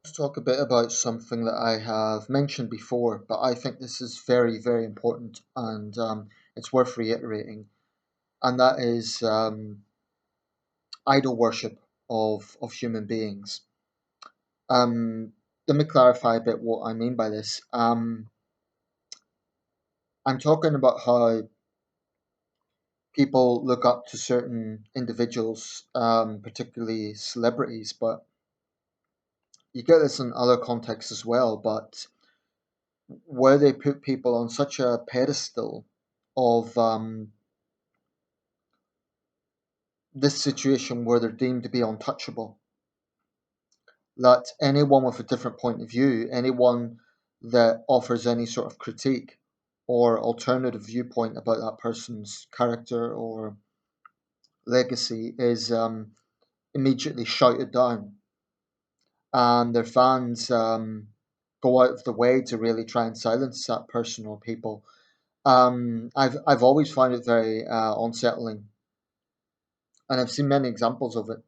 To talk a bit about something that I have mentioned before, but I think this is very, very important and it's worth reiterating, and that is idol worship of human beings. Um, Let me clarify a bit what I mean by this. I'm talking about how people look up to certain individuals, particularly celebrities, but you get this in other contexts as well, but where they put people on such a pedestal of this situation where they're deemed to be untouchable, that anyone with a different point of view, anyone that offers any sort of critique or alternative viewpoint about that person's character or legacy is immediately shouted down, and their fans go out of the way to really try and silence that person or people. I've always found it very unsettling, and I've seen many examples of it.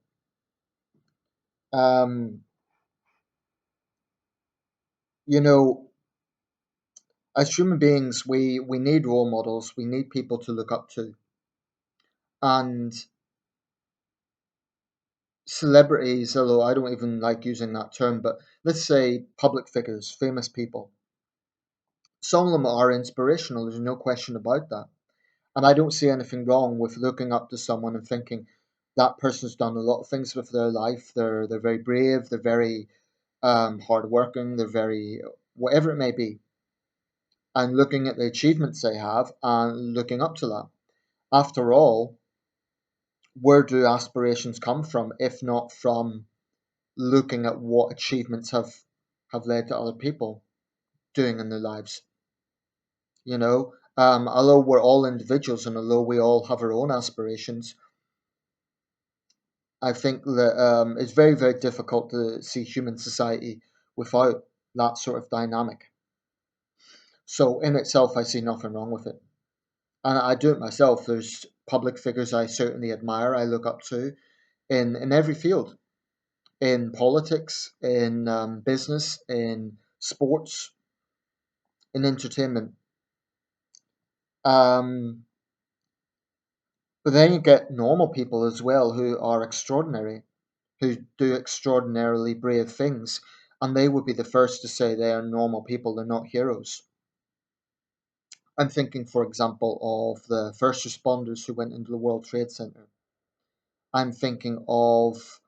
Um, you know, as human beings, we need role models. We need people to look up to, and celebrities. Although I don't even like using that term, but let's say public figures, famous people. Some of them are inspirational. There's no question about that. And I don't see anything wrong with looking up to someone and thinking that person's done a lot of things with their life. They're very brave. They're very hardworking. They're very whatever it may be, and looking at the achievements they have and looking up to that. After all, where do aspirations come from if not from looking at what achievements have led to other people doing in their lives? Although we're all individuals and although we all have our own aspirations, I think that it's very, very difficult to see human society without that sort of dynamic. So, in itself, I see nothing wrong with it. And I do it myself. There's public figures I certainly admire, I look up to in every field, in politics, in business, in sports, in entertainment. Um, but then you get normal people as well who are extraordinary, who do extraordinarily brave things, and they would be the first to say they are normal people, they're not heroes. I'm thinking, for example, of the first responders who went into the World Trade Center. I'm thinking of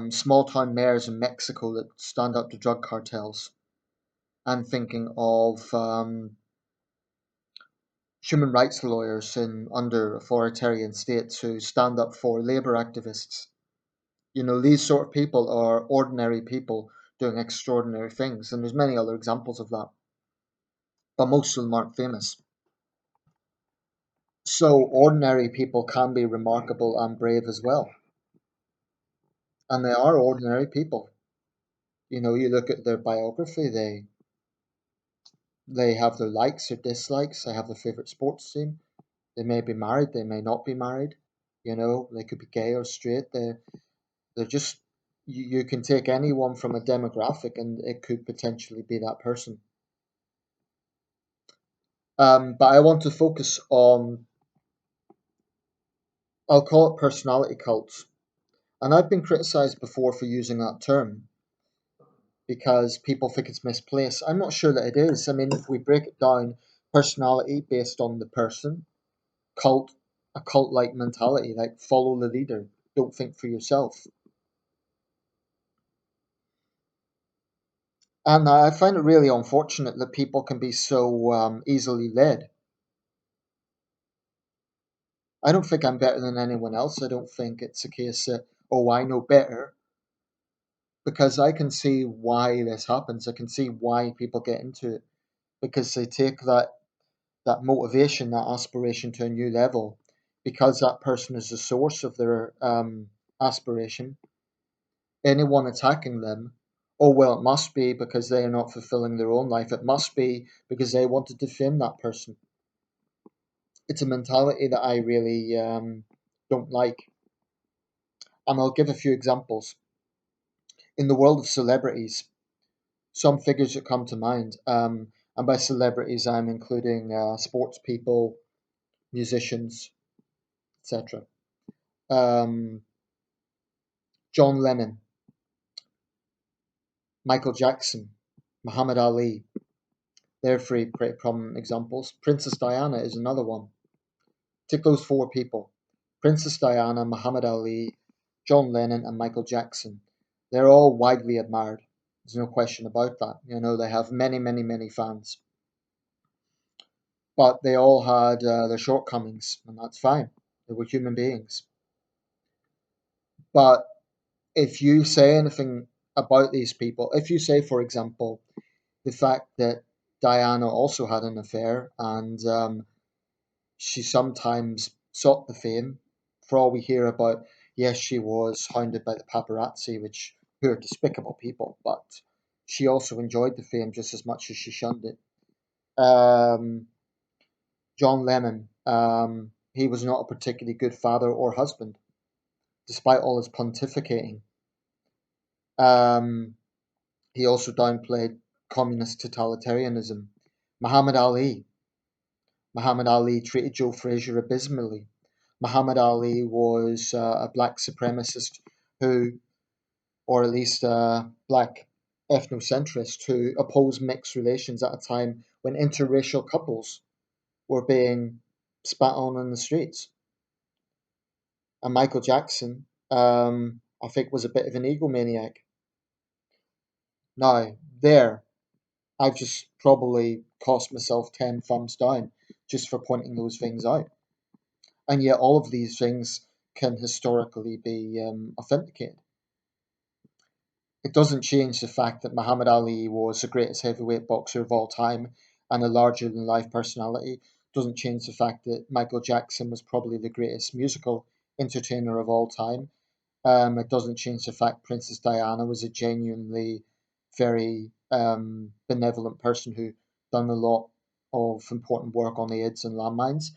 small town mayors in Mexico that stand up to drug cartels. I'm thinking of human rights lawyers in under authoritarian states who stand up for labor activists. These sort of people are ordinary people doing extraordinary things, and there's many other examples of that, but most of them aren't famous. So ordinary people can be remarkable and brave as well, and they are ordinary people. You look at their biography; they have their likes or dislikes. They have their favorite sports team. They may be married. They may not be married. They could be gay or straight. They're just you can take anyone from a demographic, and it could potentially be that person. But I want to focus on, I'll call it personality cults. And I've been criticized before for using that term because people think it's misplaced. I'm not sure that it is. I mean, if we break it down, personality based on the person, cult, a cult like mentality, like follow the leader, don't think for yourself. And I find it really unfortunate that people can be so easily led. I don't think I'm better than anyone else. I don't think it's a case that, oh, I know better, because I can see why this happens. I can see why people get into it because they take that motivation, that aspiration to a new level, because that person is the source of their aspiration. Anyone attacking them, oh well, it must be because they are not fulfilling their own life. It must be because they want to defame that person. It's a mentality that I really don't like, and I'll give a few examples. In the world of celebrities, some figures that come to mind, and by celebrities, I'm including sports people, musicians, etc. Um, John Lennon, Michael Jackson, Muhammad Ali. They're three pretty prominent examples. Princess Diana is another one. Take those four people: Princess Diana, Muhammad Ali, John Lennon, and Michael Jackson. They're all widely admired. There's no question about that. You know, they have many, many, many fans. But they all had their shortcomings, and that's fine. They were human beings. But if you say anything about these people, if you say, for example, the fact that Diana also had an affair and she sometimes sought the fame, for all we hear about, yes, she was hounded by the paparazzi, which who are despicable people, but she also enjoyed the fame just as much as she shunned it. Um, John Lennon, he was not a particularly good father or husband, despite all his pontificating. Um, he also downplayed communist totalitarianism. Muhammad Ali. Muhammad Ali treated Joe Frazier abysmally. Muhammad Ali was a black supremacist who, or at least a black ethnocentrist who opposed mixed relations at a time when interracial couples were being spat on in the streets. And Michael Jackson, I think, was a bit of an egomaniac. Now, there, I've just probably cost myself 10 thumbs down just for pointing those things out. And yet, all of these things can historically be authenticated. It doesn't change the fact that Muhammad Ali was the greatest heavyweight boxer of all time and a larger than life personality. It doesn't change the fact that Michael Jackson was probably the greatest musical entertainer of all time. It doesn't change the fact Princess Diana was a genuinely very benevolent person who done a lot of important work on AIDS and landmines.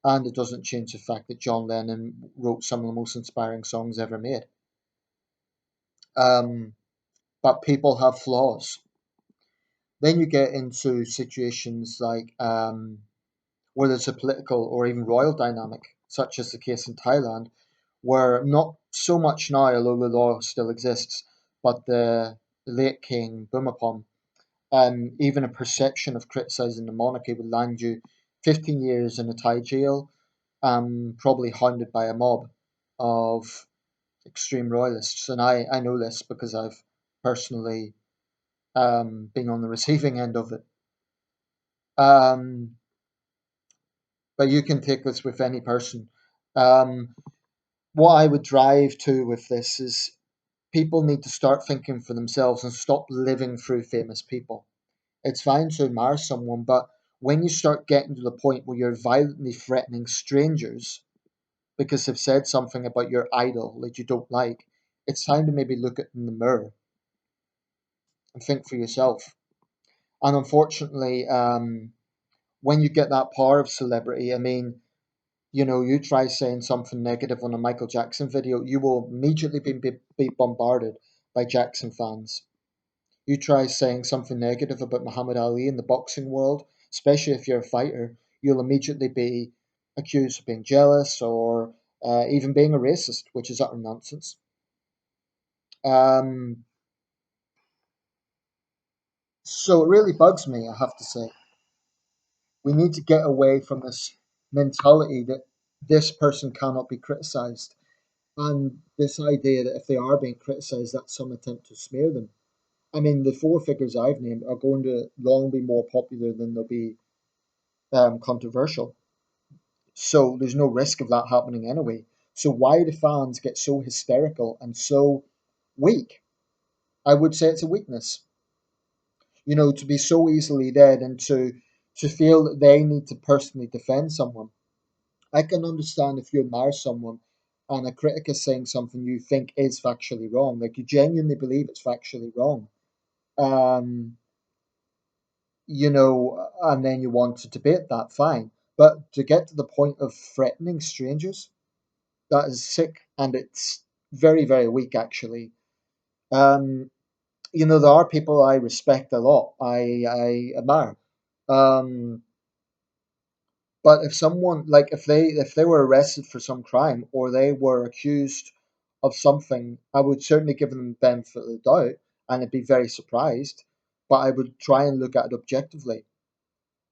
And it doesn't change the fact that John Lennon wrote some of the most inspiring songs ever made. Um, but people have flaws. Then you get into situations like where there's a political or even royal dynamic, such as the case in Thailand, where not so much now, although the law still exists, but the late king Bhumibol, even a perception of criticising the monarchy would land you 15 years in a Thai jail, probably hounded by a mob of extreme royalists. And I know this because I've personally been on the receiving end of it. Um, but you can take this with any person. Um, what I would drive to with this is people need to start thinking for themselves and stop living through famous people. It's fine to admire someone, but when you start getting to the point where you're violently threatening strangers because they've said something about your idol that you don't like, it's time to maybe look at in the mirror and think for yourself. And unfortunately, when you get that power of celebrity, I mean, you know, you try saying something negative on a Michael Jackson video, you will immediately be bombarded by Jackson fans. You try saying something negative about Muhammad Ali in the boxing world, especially if you're a fighter, you'll immediately be accused of being jealous or even being a racist, which is utter nonsense. Um, so it really bugs me, I have to say. We need to get away from this mentality that this person cannot be criticized, and this idea that if they are being criticized, that's some attempt to smear them. I mean, the four figures I've named are going to long be more popular than they'll be controversial. So there's no risk of that happening anyway. So why do fans get so hysterical and so weak? I would say it's a weakness. You know, to be so easily led and to feel that they need to personally defend someone. I can understand if you admire someone and a critic is saying something you think is factually wrong, like you genuinely believe it's factually wrong. Um, you know, and then you want to debate that, fine. But to get to the point of threatening strangers, that is sick and it's very, very weak actually. Um, there are people I respect a lot. I admire. Um, but if someone like if they were arrested for some crime or they were accused of something, I would certainly give them the benefit of the doubt and I'd be very surprised. But I would try and look at it objectively.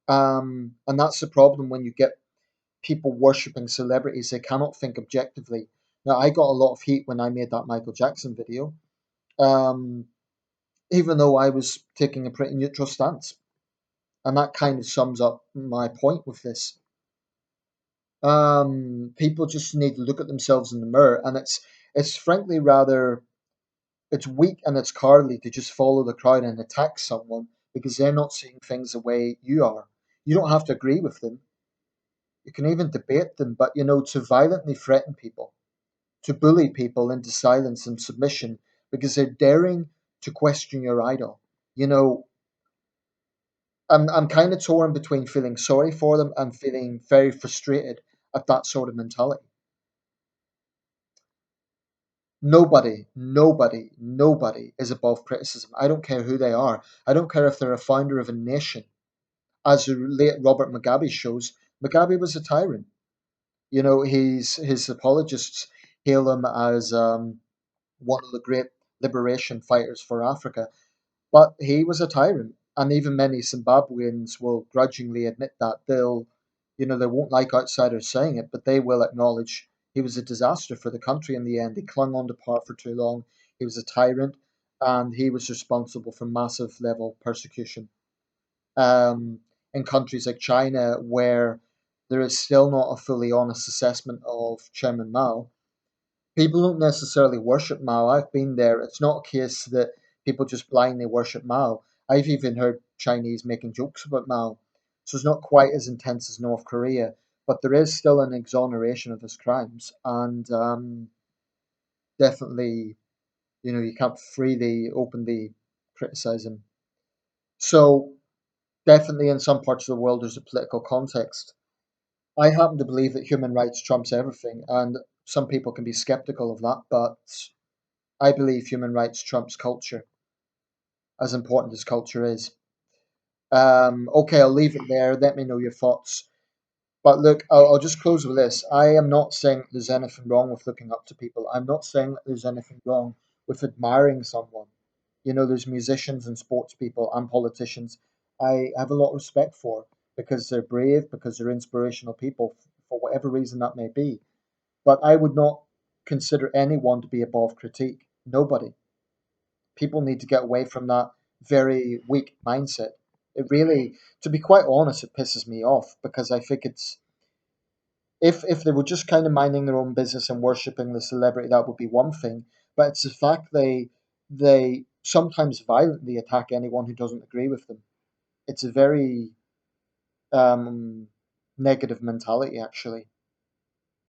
And that's the problem when you get people worshipping celebrities. They cannot think objectively. Now, I got a lot of heat when I made that Michael Jackson video, um, even though I was taking a pretty neutral stance. And that kind of sums up my point with this. People just need to look at themselves in the mirror, and it's frankly rather it's weak and it's cowardly to just follow the crowd and attack someone because they're not seeing things the way you are. You don't have to agree with them. You can even debate them, but to violently threaten people, to bully people into silence and submission because they're daring to question your idol. You know, I'm kind of torn between feeling sorry for them and feeling very frustrated at that sort of mentality. Nobody is above criticism. I don't care who they are. I don't care if they're a founder of a nation. As the late Robert Mugabe shows, Mugabe was a tyrant. His apologists hail him as one of the great liberation fighters for Africa. But he was a tyrant, and even many Zimbabweans will grudgingly admit that. They won't like outsiders saying it, but they will acknowledge he was a disaster for the country in the end. He clung on to power for too long. He was a tyrant, and he was responsible for massive level persecution. In countries like China, where there is still not a fully honest assessment of Chairman Mao, people don't necessarily worship Mao. I've been there. It's not a case that people just blindly worship Mao. I've even heard Chinese making jokes about Mao. So it's not quite as intense as North Korea, but there is still an exoneration of his crimes. And definitely, you can't freely, openly criticize him. So definitely in some parts of the world, there's a political context. I happen to believe that human rights trumps everything, and some people can be skeptical of that, but I believe human rights trumps culture, as important as culture is. Okay, I'll leave it there. Let me know your thoughts. But look, I'll just close with this. I am not saying that there's anything wrong with looking up to people. I'm not saying that there's anything wrong with admiring someone. There's musicians and sports people and politicians I have a lot of respect for because they're brave, because they're inspirational people, for whatever reason that may be. But I would not consider anyone to be above critique. Nobody. People need to get away from that very weak mindset. It really, to be quite honest, it pisses me off because I think it's if they were just kind of minding their own business and worshiping the celebrity, that would be one thing. But it's the fact they sometimes violently attack anyone who doesn't agree with them. It's a very um, negative mentality, actually.